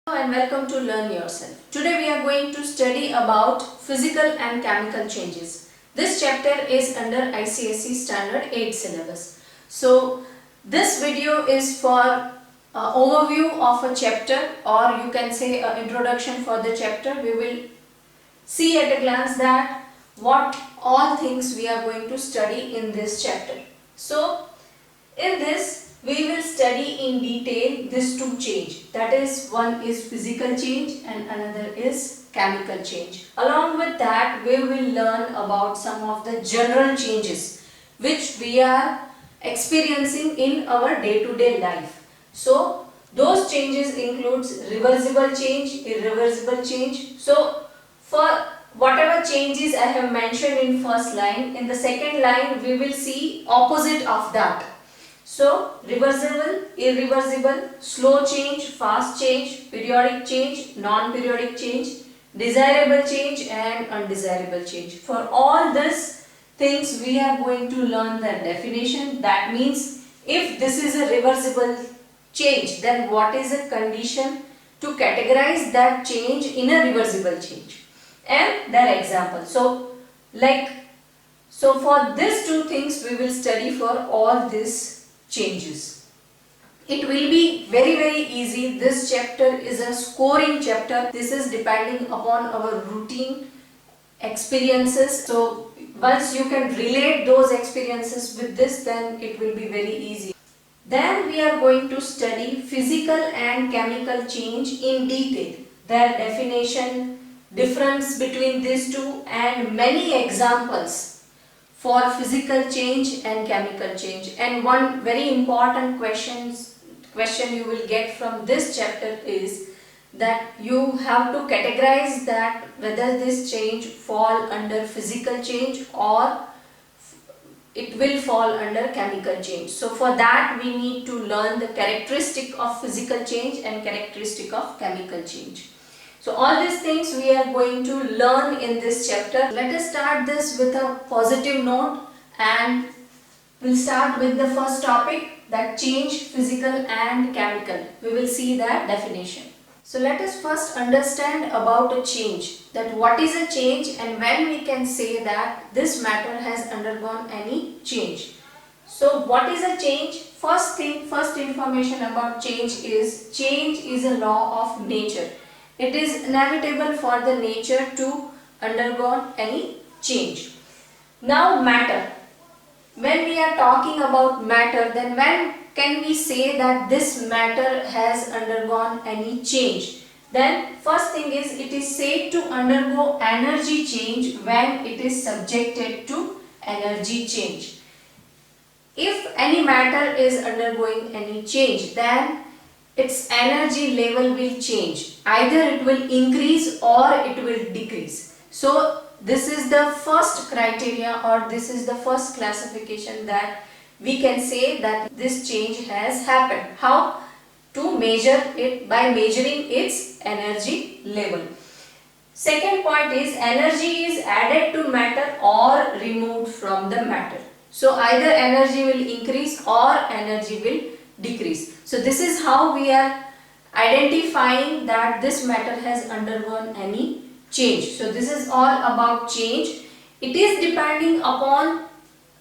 And welcome to Learn Yourself. Today we are going to study about physical and chemical changes. This chapter is under ICSE Standard 8 syllabus. So this video is for overview of a chapter, or you can say an introduction for the chapter. We will see at a glance that what all things we are going to study in this chapter. So in this we will study in detail these two change, that is, one is physical change and another is chemical change. Along with that we will learn about some of the general changes which we are experiencing in our day-to-day life. So those changes includes reversible change, irreversible change. So for whatever changes I have mentioned in first line, in the second line we will see opposite of that. So reversible, irreversible, slow change, fast change, periodic change, non-periodic change, desirable change and undesirable change. For all these things we are going to learn the definition. That means if this is a reversible change, then what is a condition to categorize that change in a reversible change and their example. So for these two things we will study for all these changes. It will be very easy. This chapter is a scoring chapter. This is depending upon our routine experiences. So once you can relate those experiences with this, then it will be very easy. Then we are going to study physical and chemical change in detail, their definition, difference between these two and many examples for physical change and chemical change. And one very important question you will get from this chapter is that you have to categorize that whether this change fall under physical change or it will fall under chemical change. So for that we need to learn the characteristic of physical change and characteristic of chemical change. So all these things we are going to learn in this chapter. Let us start this with a positive note, and we'll start with the first topic, that change, physical and chemical. We will see that definition. So let us first understand about a change, that what is a change and when we can say that this matter has undergone any change. So what is a change? First information about change is a law of nature. It is inevitable for the nature to undergo any change. Now matter. When we are talking about matter, then when can we say that this matter has undergone any change? Then first thing is, it is said to undergo energy change when it is subjected to energy change. If any matter is undergoing any change, then its energy level will change. Either it will increase or it will decrease. So this is the first criteria, or this is the first classification that we can say that this change has happened. How to measure it? By measuring its energy level. Second point is, energy is added to matter or removed from the matter. So either energy will increase or energy will decrease. So this is how we are identifying that this matter has undergone any change. So this is all about change. It is depending upon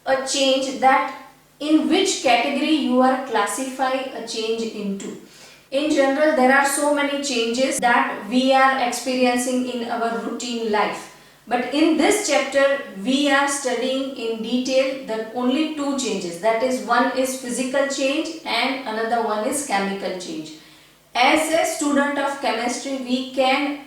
a change that in which category you are classifying a change into. In general, there are so many changes that we are experiencing in our routine life. But in this chapter, we are studying in detail the only two changes. That is, one is physical change and another one is chemical change. As a student of chemistry, we can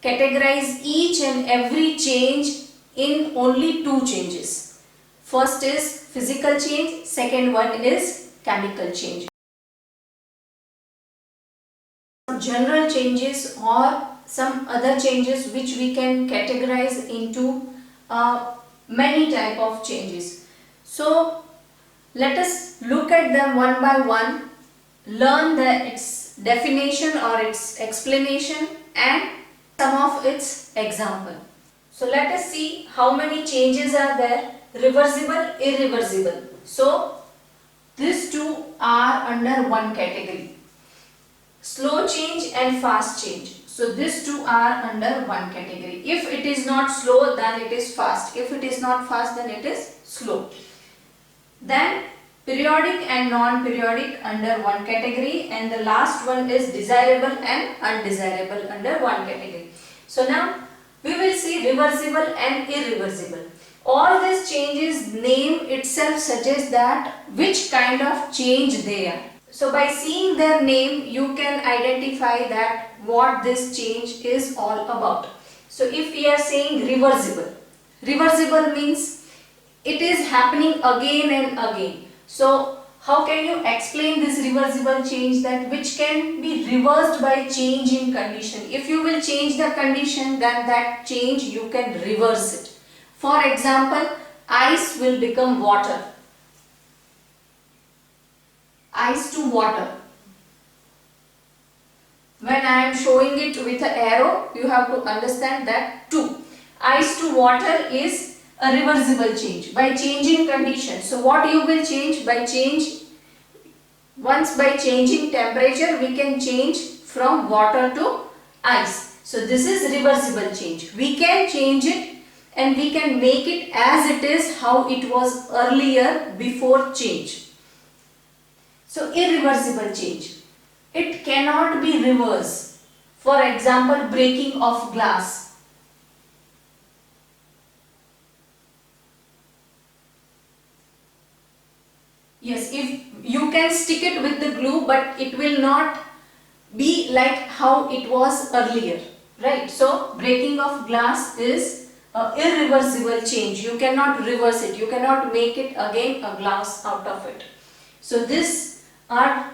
categorize each and every change in only two changes. First is physical change, second one is chemical change. General changes or some other changes which we can categorize into many type of changes. So let us look at them one by one, learn its definition or its explanation and some of its example. So let us see how many changes are there. Reversible, irreversible. So these two are under one category. slow change and fast change. So these two are under one category. If it is not slow, then it is fast. If it is not fast, then it is slow. Then periodic and non-periodic under one category, and the last one is desirable and undesirable under one category. So now we will see reversible and irreversible. All these changes, name itself suggests that which kind of change they are. So by seeing their name, you can identify that what this change is all about. So if we are saying reversible, reversible means it is happening again and again. So how can you explain this reversible change, that which can be reversed by change in condition? If you will change the condition, then that change you can reverse it. For example, ice will become water. Ice to water. When I am showing it with an arrow, you have to understand that too. Ice to water is a reversible change by changing condition. So what you will change by change? Once by changing temperature, we can change from water to ice. So this is reversible change. We can change it and we can make it as it is, how it was earlier before change. So irreversible change, it cannot be reversed. For example, breaking of glass. Yes, if you can stick it with the glue, but it will not be like how it was earlier, right? So breaking of glass is an irreversible change. You cannot reverse it. You cannot make it again a glass out of it. So this are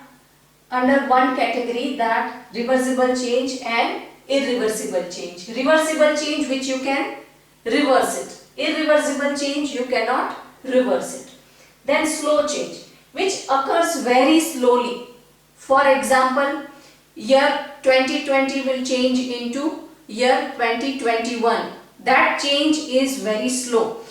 under one category, that reversible change and irreversible change. Reversible change which you can reverse it. Irreversible change you cannot reverse it. Then slow change, which occurs very slowly. For example, year 2020 will change into year 2021. That change is very slow.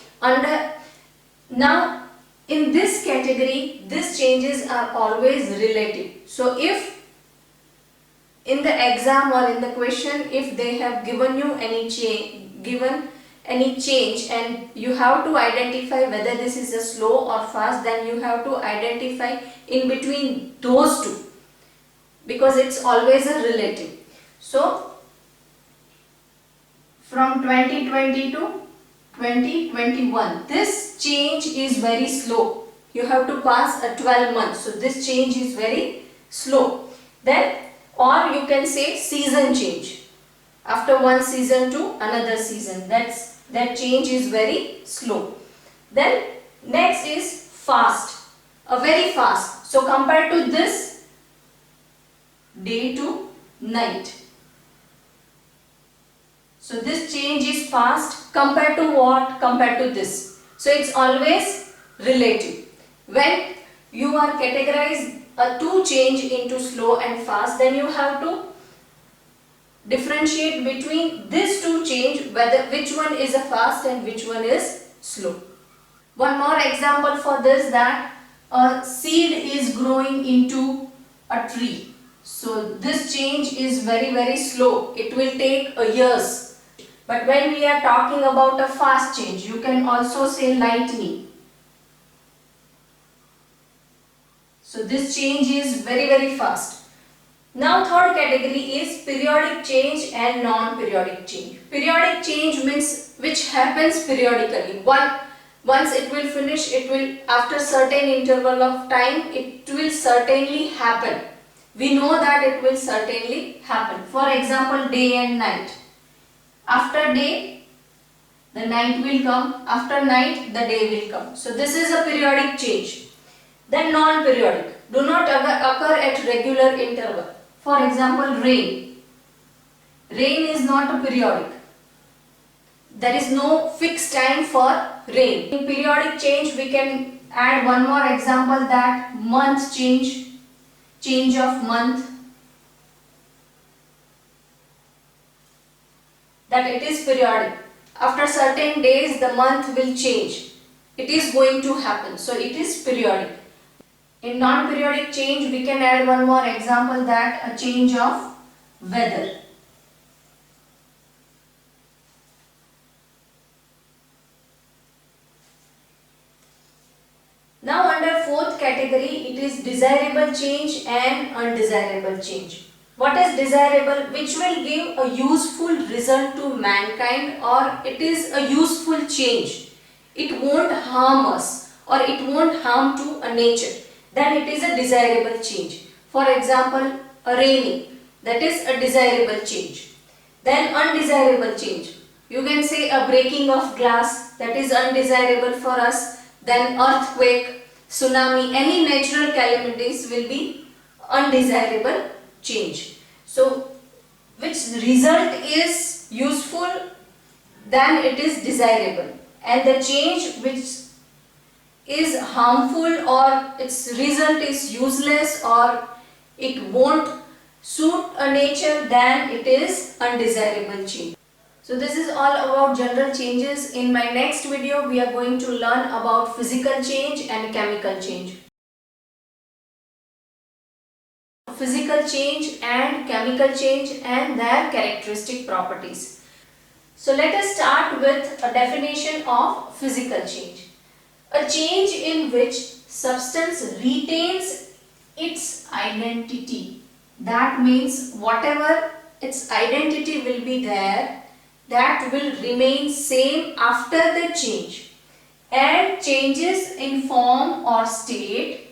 Now in this category, these changes are always relative. So if in the exam or in the question, if they have given you any change and you have to identify whether this is a slow or fast, then you have to identify in between those two, because it's always a relative. So from 2020 to 2021, this change is very slow. You have to pass a 12 months. So this change is very slow. Then, or you can say season change. After one season to another season, that change is very slow. Then next is fast, a very fast. So compared to this, day to night. So this change is fast compared to what? Compared to this. So it's always relative. When you are categorized two change into slow and fast, then you have to differentiate between these two change, whether which one is a fast and which one is slow. One more example for this, that a seed is growing into a tree. So this change is very slow. It will take years. But when we are talking about a fast change, you can also say lightning. So this change is very fast. Now third category is periodic change and non-periodic change. Periodic change means which happens periodically. Once it will finish, it will, after certain interval of time, it will certainly happen. We know that it will certainly happen. For example, day and night. After day, the night will come. After night, the day will come. So this is a periodic change. Then non-periodic, do not occur at regular interval. For example, rain. Rain is not a periodic. There is no fixed time for rain. In periodic change, we can add one more example, that month change, change of month. That it is periodic. After certain days, the month will change. It is going to happen. So it is periodic. In non-periodic change, we can add one more example, that a change of weather. Now under fourth category, it is desirable change and undesirable change. What is desirable? Which will give a useful result to mankind, or it is a useful change. It won't harm us or it won't harm to a nature. Then it is a desirable change. For example, a raining, that is a desirable change. Then undesirable change. You can say a breaking of glass, that is undesirable for us. Then earthquake, tsunami, any natural calamities will be undesirable change. So which result is useful, then it is desirable, and the change which is harmful or its result is useless or it won't suit a nature, then it is undesirable change. So this is all about general changes. In my next video, we are going to learn about physical change and chemical change. Physical change and chemical change and their characteristic properties. So let us start with a definition of physical change. A change in which substance retains its identity. That means whatever its identity will be there, that will remain same after the change, and changes in form or state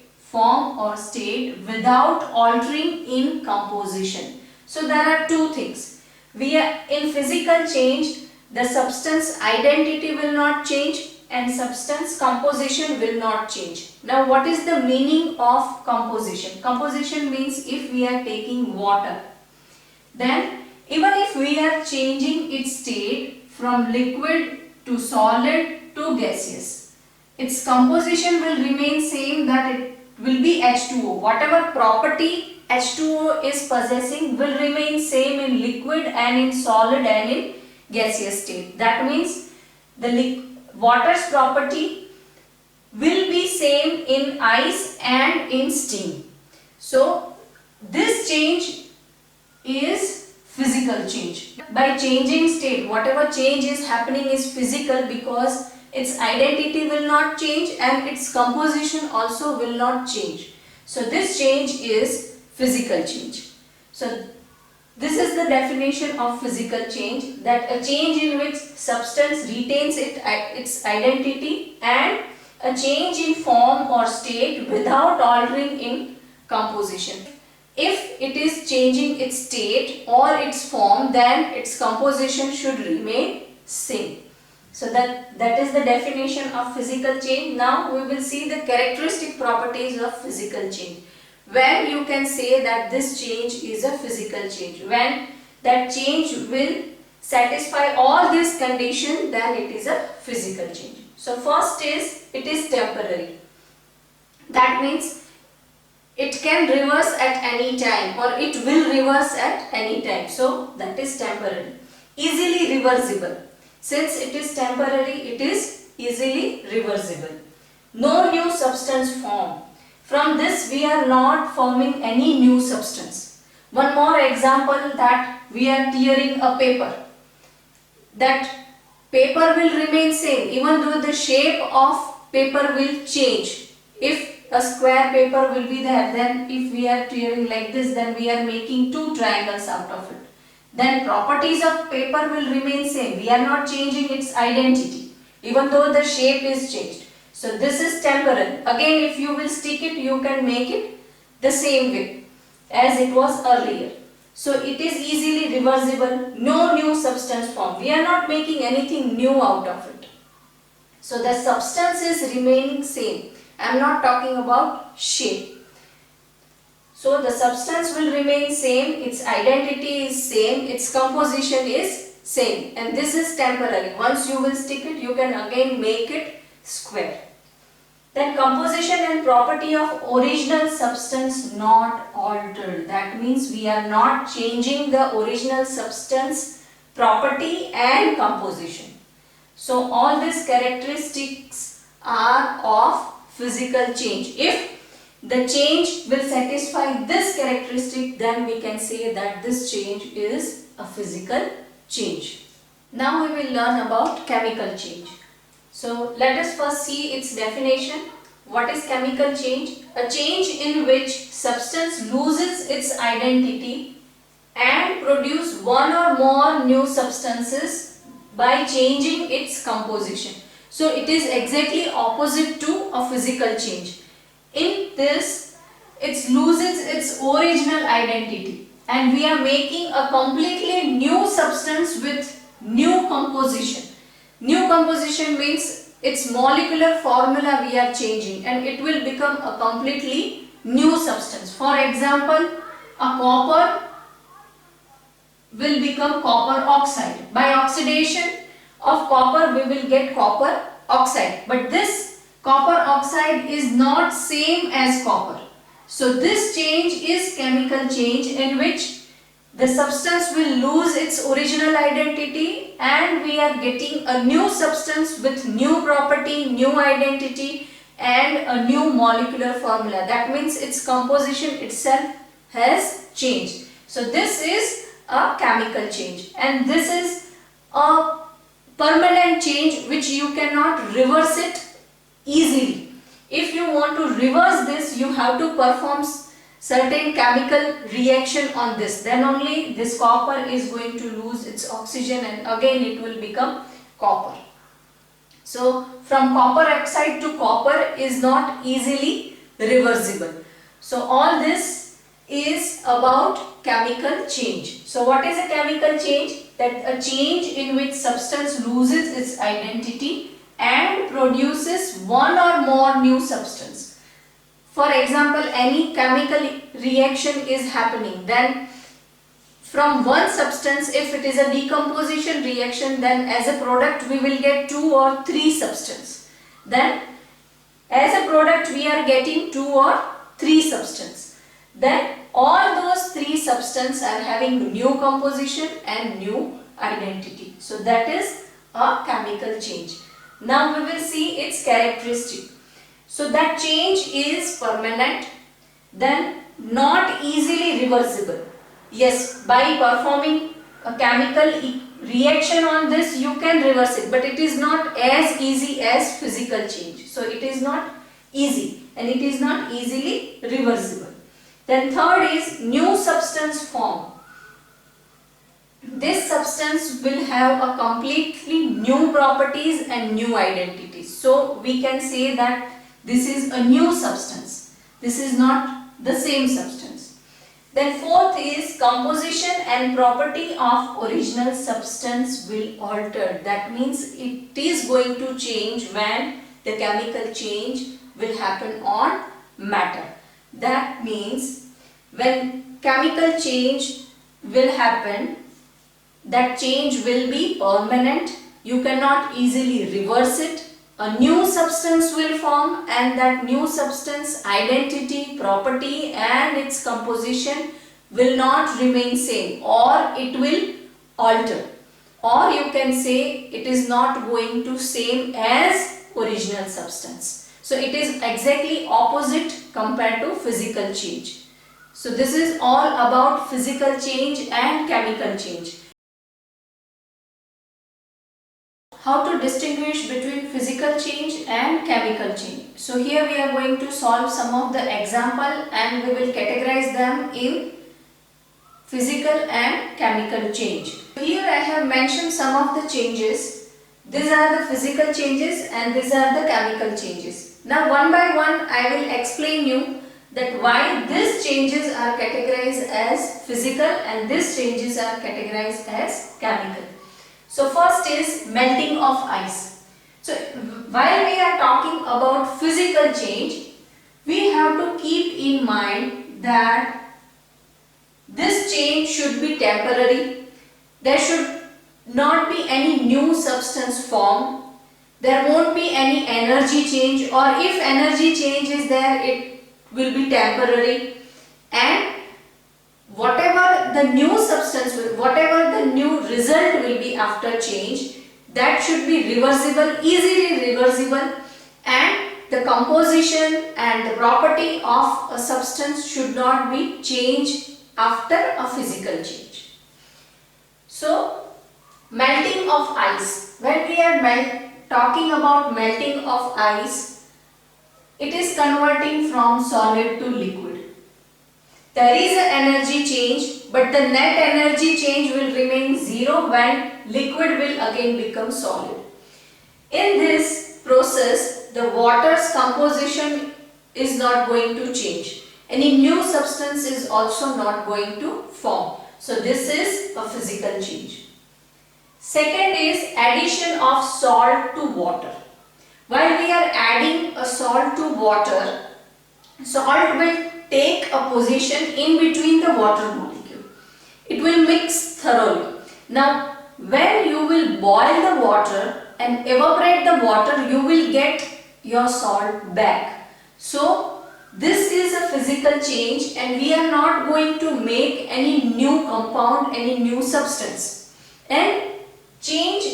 without altering in composition. So there are two things. In physical change, the substance identity will not change and substance composition will not change. Now what is the meaning of composition? Composition means if we are taking water, then even if we are changing its state from liquid to solid to gaseous, its composition will remain same, that it will be H2O. Whatever property H2O is possessing will remain same in liquid and in solid and in gaseous state. That means the water's property will be same in ice and in steam. So this change is physical change. By changing state, whatever change is happening is physical because its identity will not change and its composition also will not change. So this change is physical change. So this is the definition of physical change, that a change in which substance retains its identity and a change in form or state without altering in composition. If it is changing its state or its form, then its composition should remain same. So that is the definition of physical change. Now we will see the characteristic properties of physical change. When you can say that this change is a physical change, when that change will satisfy all these conditions, then it is a physical change. So first is, it is temporary. That means it can reverse at any time or it will reverse at any time. So that is temporary. Easily reversible. Since it is temporary, it is easily reversible. No new substance formed. From this we are not forming any new substance. One more example, that we are tearing a paper. That paper will remain same even though the shape of paper will change. If a square paper will be there, then if we are tearing like this, then we are making two triangles out of it. Then properties of paper will remain same. We are not changing its identity even though the shape is changed. So this is temporary. Again, if you will stick it, you can make it the same way as it was earlier. So it is easily reversible. No new substance formed. We are not making anything new out of it. So the substance is remaining same. I am not talking about shape. So the substance will remain same, its identity is same, its composition is same, and this is temporary. Once you will stick it, you can again make it square. Then composition and property of original substance not altered. That means we are not changing the original substance property and composition. So all these characteristics are of physical change. If the change will satisfy this characteristic, then we can say that this change is a physical change. Now we will learn about chemical change. So let us first see its definition. What is chemical change? A change in which substance loses its identity and produce one or more new substances by changing its composition. So it is exactly opposite to a physical change. In this, it loses its original identity and we are making a completely new substance with new composition. New composition means its molecular formula we are changing and it will become a completely new substance. For example, a copper will become copper oxide. By oxidation of copper we will get copper oxide. But this copper oxide is not same as copper. So this change is chemical change in which the substance will lose its original identity and we are getting a new substance with new property, new identity and a new molecular formula. That means its composition itself has changed. So this is a chemical change and this is a permanent change which you cannot reverse it easily. If you want to reverse this, you have to perform certain chemical reaction on this, then only this copper is going to lose its oxygen and again it will become copper. So from copper oxide to copper is not easily reversible. So all this is about chemical change. So what is a chemical change? That a change in which substance loses its identity and produces one or more new substance. For example, any chemical reaction is happening, then from one substance, if it is a decomposition reaction, then as a product we will get 2 or 3 substances. Then as a product we are getting 2 or 3 substances. Then all those 3 substances are having new composition and new identity. So that is a chemical change. Now we will see its characteristic. So that change is permanent, then not easily reversible. Yes, by performing a chemical reaction on this you can reverse it, but it is not as easy as physical change. So it is not easy and it is not easily reversible. Then third is new substance form. This substance will have a completely new properties and new identities. So we can say that this is a new substance. This is not the same substance. Then fourth is composition and property of original substance will alter. That means it is going to change when the chemical change will happen on matter. That means when chemical change will happen, that change will be permanent. You cannot easily reverse it. A new substance will form and that new substance identity, property and its composition will not remain same or it will alter. Or you can say it is not going to same as original substance. So it is exactly opposite compared to physical change. So this is all about physical change and chemical change. How to distinguish between physical change and chemical change. So here we are going to solve some of the example and we will categorize them in physical and chemical change. Here I have mentioned some of the changes. These are the physical changes and these are the chemical changes. Now one by one I will explain you that why these changes are categorized as physical and these changes are categorized as chemical. So first is melting of ice. So while we are talking about physical change, we have to keep in mind that this change should be temporary. There should not be any new substance formed. There won't be any energy change, or if energy change is there, it will be temporary. And whatever the new substance will, whatever the new result will be after change, that should be reversible, easily reversible, and the composition and the property of a substance should not be changed after a physical change. So, melting of ice. When we are talking about melting of ice, it is converting from solid to liquid. There is an energy change, but the net energy change will remain zero when liquid will again become solid. In this process, the water's composition is not going to change. Any new substance is also not going to form. So this is a physical change. Second is addition of salt to water. While we are adding a salt to water, salt will take a position in between the water molecule. It will mix thoroughly. Now, when you will boil the water and evaporate the water, you will get your salt back. So, this is a physical change and we are not going to make any new compound, any new substance. And change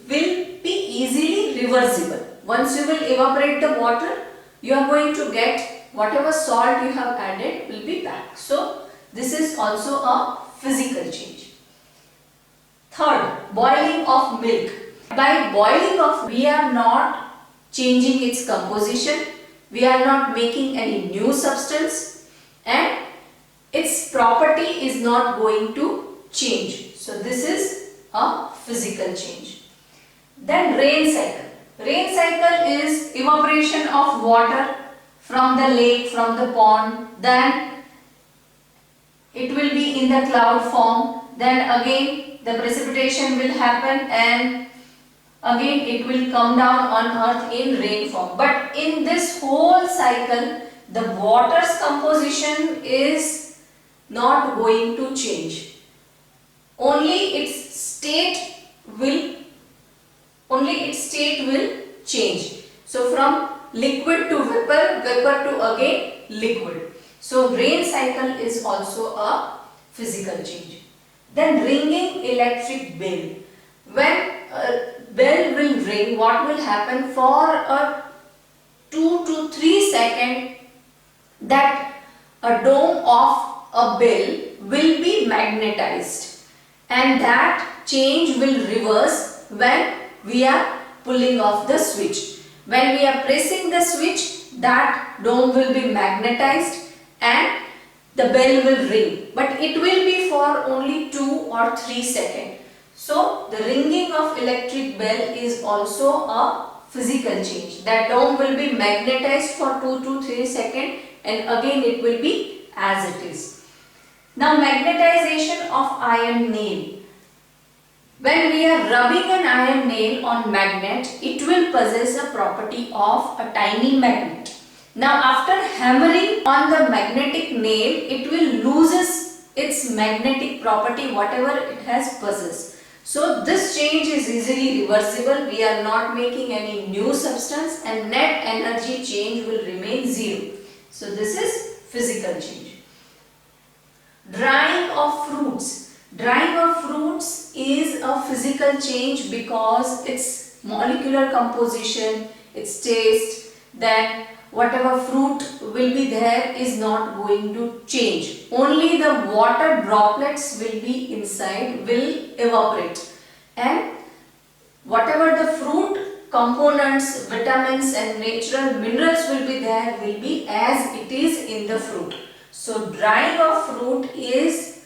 will be easily reversible. Once you will evaporate the water, you are going to get whatever salt you have added will be back. So, this is also a physical change. Third, boiling of milk. By boiling of, we are not changing its composition, we are not making any new substance and its property is not going to change. So, this is a physical change. Then rain cycle. Rain cycle is evaporation of water from the lake, from the pond, then it will be in the cloud form, then again the precipitation will happen and again it will come down on earth in rain form. But in this whole cycle, the water's composition is not going to change. Only its state will change. So from liquid to vapor, vapor to again liquid. So rain cycle is also a physical change. Then ringing electric bell. When a bell will ring, what will happen for a 2 to 3 second, that a dome of a bell will be magnetized and that change will reverse when we are pulling off the switch. When we are pressing the switch, that dome will be magnetized and the bell will ring. But it will be for only 2 or 3 seconds. So, the ringing of electric bell is also a physical change. That dome will be magnetized for 2 to 3 seconds and again it will be as it is. Now, magnetization of iron nail. When we are rubbing an iron nail on magnet, it will possess a property of a tiny magnet. Now, after hammering on the magnetic nail, it will loses its magnetic property, whatever it has possessed. So, this change is easily reversible. We are not making any new substance and net energy change will remain zero. So, this is physical change. Drying of fruits. Drying of fruits is a physical change because its molecular composition, its taste, then whatever fruit will be there is not going to change. Only the water droplets will be inside, will evaporate, and whatever the fruit components, vitamins and natural minerals will be there will be as it is in the fruit. So, drying of fruit is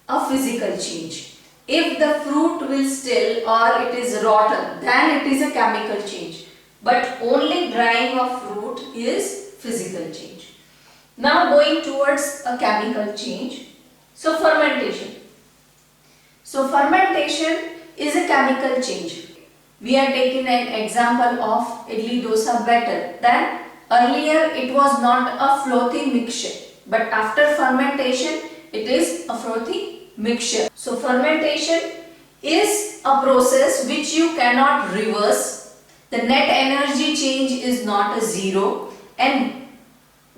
a physical change. If the fruit will still or it is rotten, then it is a chemical change. But only drying of fruit is physical change. Now going towards a chemical change. So fermentation. So fermentation is a chemical change. We are taking an example of idli dosa batter. Then earlier it was not a frothy mixture, but after fermentation it is a frothy mixture. So fermentation is a process which you cannot reverse. The net energy change is not a zero and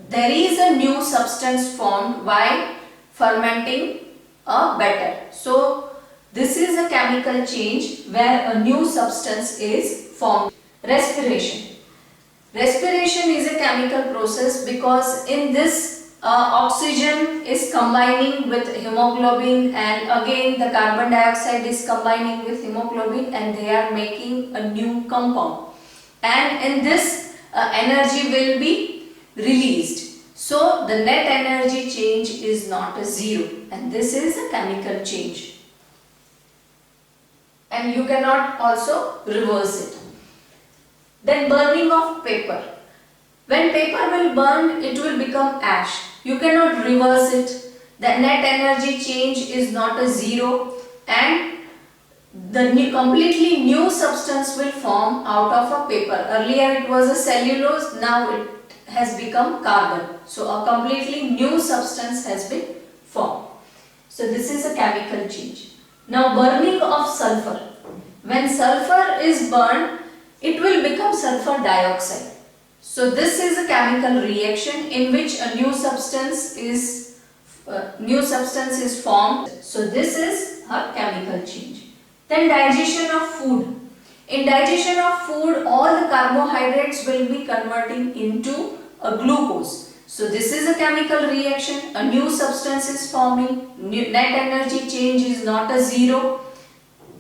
there is a new substance formed by fermenting a batter. So this is a chemical change where a new substance is formed. Respiration. Respiration is a chemical process because in this oxygen is combining with hemoglobin, and again the carbon dioxide is combining with hemoglobin, and they are making a new compound, and in this energy will be released. So the net energy change is not a zero, and this is a chemical change, and you cannot also reverse it. Then burning of paper. When paper will burn, it will become ash. You cannot reverse it. The net energy change is not a zero, and the completely new substance will form out of a paper. Earlier it was a cellulose, now it has become carbon. So a completely new substance has been formed. So this is a chemical change. Now burning of sulfur. When sulfur is burned, it will become sulfur dioxide. So this is a chemical reaction in which a new substance is formed. So this is a chemical change. Then digestion of food. In digestion of food, all the carbohydrates will be converting into a glucose. So this is a chemical reaction. A new substance is forming. Net energy change is not a zero,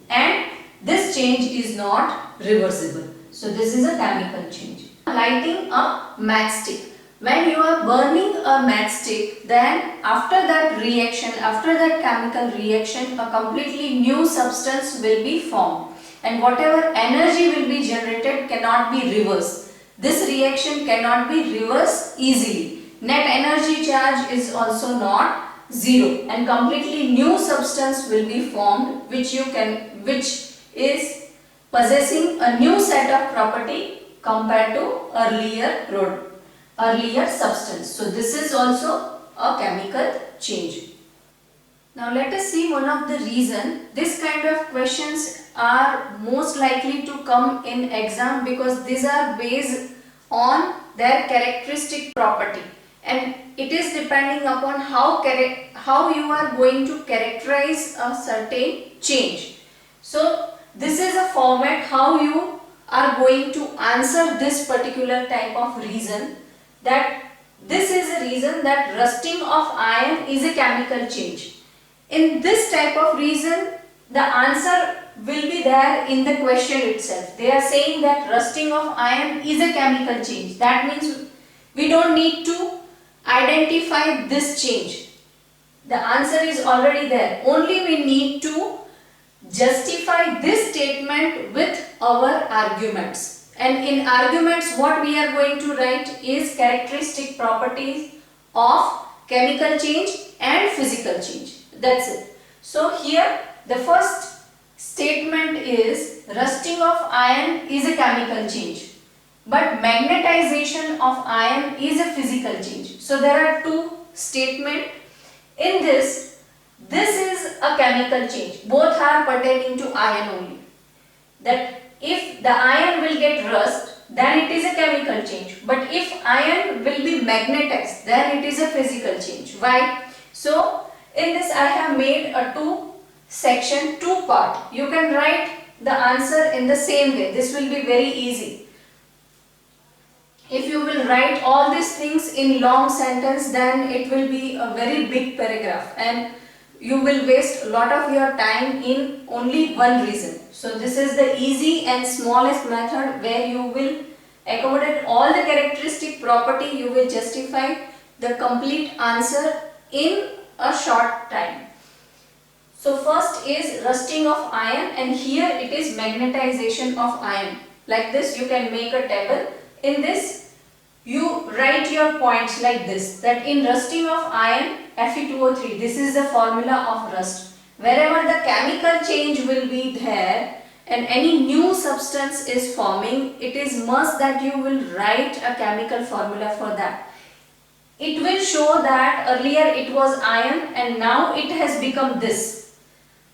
and this change is not reversible. So this is a chemical change. Lighting a matchstick. When you are burning a matchstick, then after that reaction, after that chemical reaction, a completely new substance will be formed, and whatever energy will be generated cannot be reversed. This reaction cannot be reversed easily. Net energy charge is also not zero, and completely new substance will be formed which is possessing a new set of property compared to earlier substance. So this is also a chemical change. Now let us see one of the reason this kind of questions are most likely to come in exam, because these are based on their characteristic property, and it is depending upon how you are going to characterize a certain change. So this is a format how you are going to answer this particular type of reason, that this is a reason that rusting of iron is a chemical change. In this type of reason, the answer will be there in the question itself. They are saying that rusting of iron is a chemical change. That means we don't need to identify this change. The answer is already there. Only we need to justify this statement with our arguments. And in arguments, what we are going to write is characteristic properties of chemical change and physical change. That's it. So here the first statement is rusting of iron is a chemical change, but magnetization of iron is a physical change. So there are two statements. In this is a chemical change. Both are pertaining to iron only. That if the iron will get rust, then it is a chemical change. But if iron will be magnetized, then it is a physical change. Why? So in this I have made a two part. You can write the answer in the same way. This will be very easy. If you will write all these things in long sentence, then it will be a very big paragraph, and you will waste a lot of your time in only one reason. So this is the easy and smallest method where you will accommodate all the characteristic property. You will justify the complete answer in a short time. So first is rusting of iron, and here it is magnetization of iron. Like this you can make a table. In this you write your points like this, that in rusting of iron Fe2O3, this is the formula of rust. Wherever the chemical change will be there and any new substance is forming, it is must that you will write a chemical formula for that. It will show that earlier it was iron and now it has become this.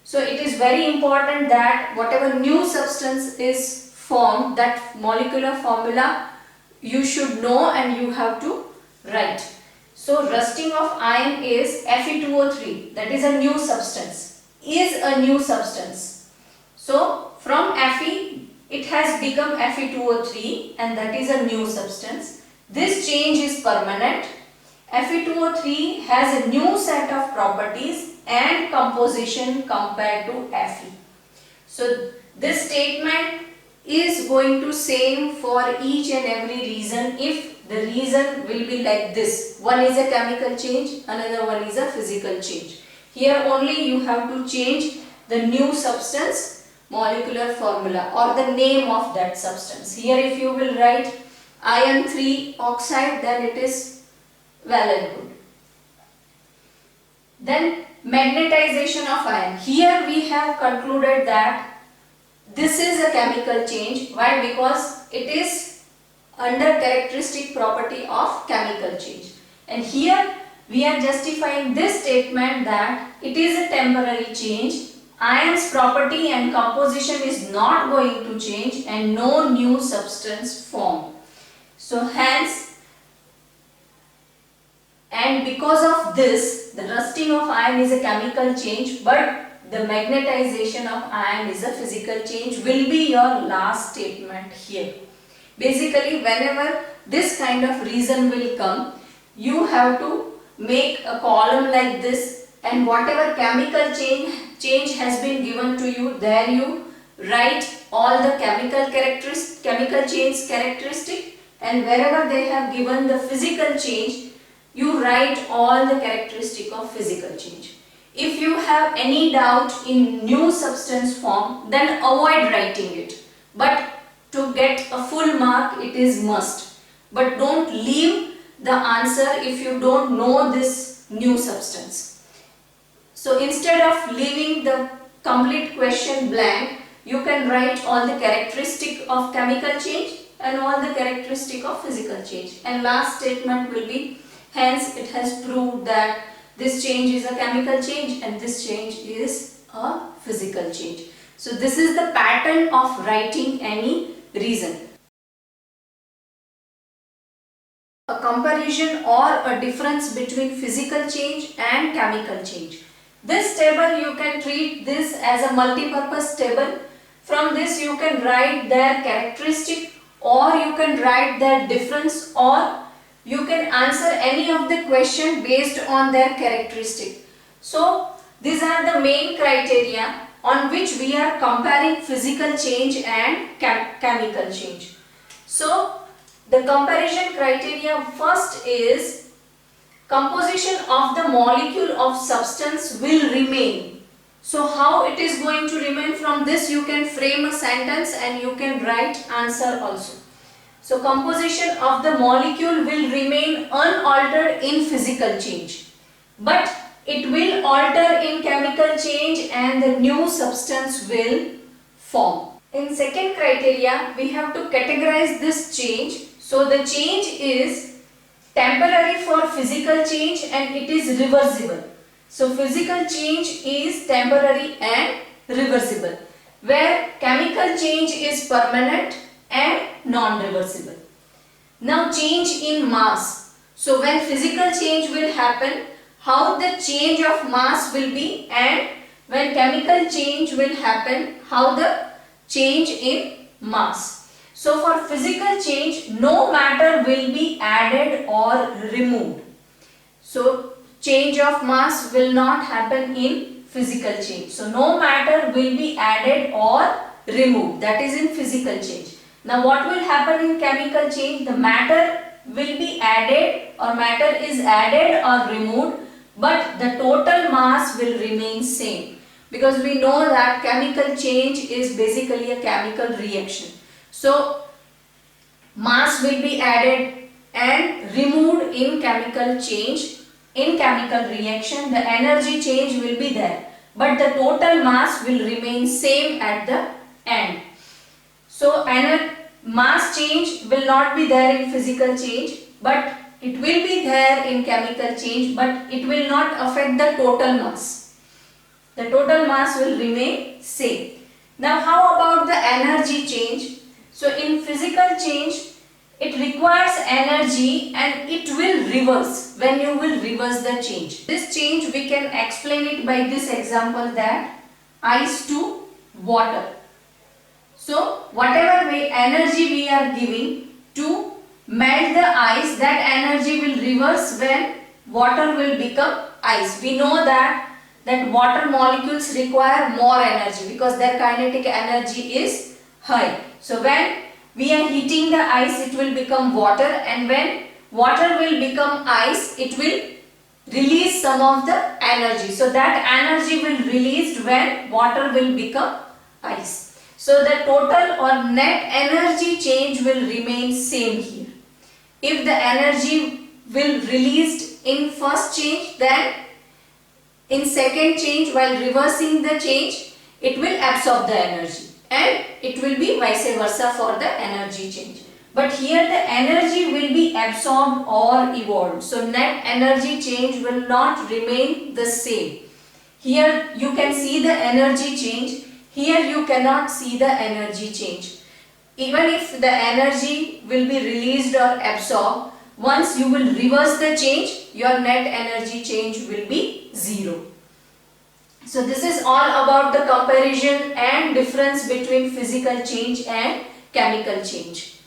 So it is very important that whatever new substance is formed, that molecular formula you should know and you have to write. So rusting of iron is Fe2O3, that is a new substance, So from Fe it has become Fe2O3 and that is a new substance. This change is permanent. Fe2O3 has a new set of properties and composition compared to Fe. So this statement is going to same for each and every reason if the reason will be like this. One is a chemical change, another one is a physical change. Here only you have to change the new substance molecular formula or the name of that substance. Here if you will write iron 3 oxide, then it is well and good. Then magnetization of iron. Here we have concluded that this is a chemical change. Why? Because it is under characteristic property of chemical change. And here we are justifying this statement that it is a temporary change. Iron's property and composition is not going to change and no new substance formed. So hence, and because of this, the rusting of iron is a chemical change, but the magnetization of iron is a physical change will be your last statement here. Basically, whenever this kind of reason will come, you have to make a column like this, and whatever chemical change has been given to you, there you write all the chemical change characteristic, and wherever they have given the physical change, you write all the characteristic of physical change. If you have any doubt in new substance form, then avoid writing it. But to get a full mark, it is must. But don't leave the answer if you don't know this new substance. So instead of leaving the complete question blank, you can write all the characteristic of chemical change and all the characteristic of physical change. And last statement will be, hence it has proved that this change is a chemical change and this change is a physical change. So this is the pattern of writing any reason. A comparison or a difference between physical change and chemical change. This table you can treat this as a multi-purpose table. From this you can write their characteristic, or you can write their difference, or you can answer any of the question based on their characteristic. So these are the main criteria on which we are comparing physical change and chemical change. So the comparison criteria first is composition of the molecule of substance will remain. So how it is going to remain? From this you can frame a sentence and you can write answer also. So composition of the molecule will remain unaltered in physical change, but it will alter in chemical change and the new substance will form. In second criteria, we have to categorize this change. So the change is temporary for physical change and it is reversible. So physical change is temporary and reversible, where chemical change is permanent and non-reversible. Now change in mass. So when physical change will happen, how the change of mass will be, and when chemical change will happen, how the change in mass. So for physical change, no matter will be added or removed. So change of mass will not happen in physical change. So no matter will be added or removed. That is in physical change. Now what will happen in chemical change? The matter will be added, or matter is added or removed, but the total mass will remain same, because we know that chemical change is basically a chemical reaction. So mass will be added and removed in chemical change. In chemical reaction, the energy change will be there, but the total mass will remain same at the end. So mass change will not be there in physical change, but it will be there in chemical change, but it will not affect the total mass. The total mass will remain same. Now how about the energy change? So in physical change, it requires energy and it will reverse when you will reverse the change. This change we can explain it by this example, that ice to water. So whatever energy we are giving to melt the ice, that energy will reverse when water will become ice. We know that water molecules require more energy because their kinetic energy is high. So when we are heating the ice, it will become water, and when water will become ice, it will release some of the energy. So that energy will released when water will become ice. So the total or net energy change will remain same here. If the energy will released in first change, then in second change, while reversing the change, it will absorb the energy, and it will be vice versa for the energy change. But here the energy will be absorbed or evolved. So net energy change will not remain the same. Here you can see the energy change. Here you cannot see the energy change. Even if the energy will be released or absorbed, once you will reverse the change, your net energy change will be 0. So this is all about the comparison and difference between physical change and chemical change.